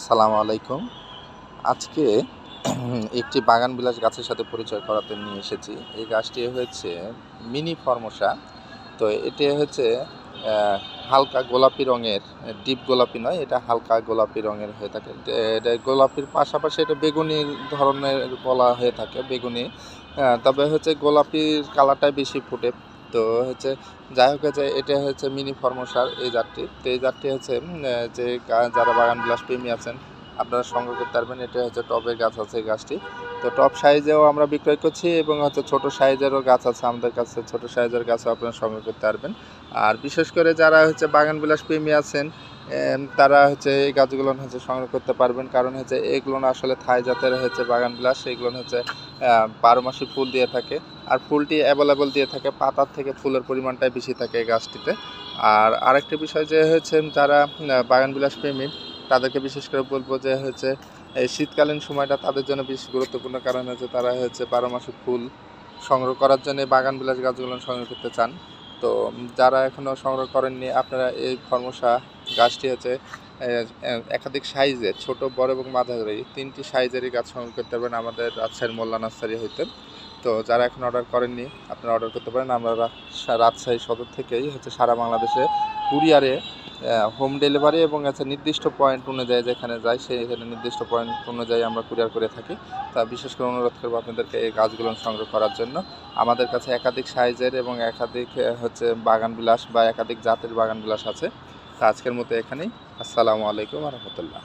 আসসালামু আলাইকুম। আজকে একটি বাগান বিলাস গাছের সাথে পরিচয় করাতে নিয়ে এসেছি। এই গাছটি হচ্ছে মিনি ফর্মসা। তো এটি হচ্ছে হালকা গোলাপি রঙের, ডিপ গোলাপি নয়, এটা হালকা গোলাপি রঙের হয়ে থাকে। এটা গোলাপির পাশাপাশি এটা বেগুনি ধরনের বলা হয়ে থাকে, বেগুনি। তবে হচ্ছে গোলাপির কালারটাই বেশি ফুটে। তো হচ্ছে যাই হোক, এটা হচ্ছে মিনি ফর্মসার এই জাতটি। তো এই জাতটি হচ্ছে যে যারা বাগান বিলাস প্রেমী আছেন আপনারা সংগ্রহ করতে পারবেন। এটা হচ্ছে টবের গাছ আছে এই গাছটি। তো টব সাইজেও আমরা বিক্রয় করছি এবং হচ্ছে ছোটো সাইজেরও গাছ আছে আমাদের কাছে। ছোটো সাইজের গাছও আপনারা সংগ্রহ করতে পারবেন। আর বিশেষ করে যারা হচ্ছে বাগান বিলাস প্রেমী আছেন তারা হচ্ছে এই গাছগুলো হচ্ছে সংগ্রহ করতে পারবেন। কারণ হচ্ছে এগুলো আসলে থাই জাতের হচ্ছে বাগান বিলাস, এগুলো হচ্ছে 12 মাসে ফুল দিয়ে থাকে। আর ফুলটি অ্যাভেলেবল দিয়ে থাকে, পাতার থেকে ফুলের পরিমাণটাই বেশি থাকে এই গাছটিতে। আর আরেকটি বিষয় যে হচ্ছে যারা বাগান বিলাস প্রেমী তাদেরকে বিশেষ করে বলবো যে হচ্ছে এই শীতকালীন সময়টা তাদের জন্য বেশ গুরুত্বপূর্ণ। কারণ হচ্ছে তারা হচ্ছে 12 মাসে ফুল সংগ্রহ করার জন্য বাগান বিলাস গাছগুলো সংগ্রহ করতে চান। তো যারা এখনও সংগ্রহ করেননি আপনারা এই ফর্মসা গাছটি হচ্ছে একাধিক সাইজের, ছোট, বড় এবং মাঝারি 3টি সাইজেরই গাছ সংগ্রহ করতে পারবেন আমাদের রাজশাহীর মোল্লা নার্সারি হইতে। তো যারা এখন অর্ডার করেননি আপনারা অর্ডার করতে পারেন। আমরা রাজশাহী সদর থেকেই হচ্ছে সারা বাংলাদেশে কুরিয়ারে হোম ডেলিভারি এবং নির্দিষ্ট পয়েন্ট অনুযায়ী যেখানে যায় সেখানে নির্দিষ্ট পয়েন্ট অনুযায়ী আমরা কুরিয়ার করে থাকি। তা বিশেষ করে অনুরোধ করবো আপনাদেরকে এই গাছগুলো সংগ্রহ করার জন্য। আমাদের কাছে একাধিক সাইজের এবং একাধিক হচ্ছে বাগান বিলাস বা একাধিক জাতের বাগান বিলাস আছে। তা আজকের মতো এখানেই। আসসালামু আলাইকুম ওয়া রাহমাতুল্লাহ।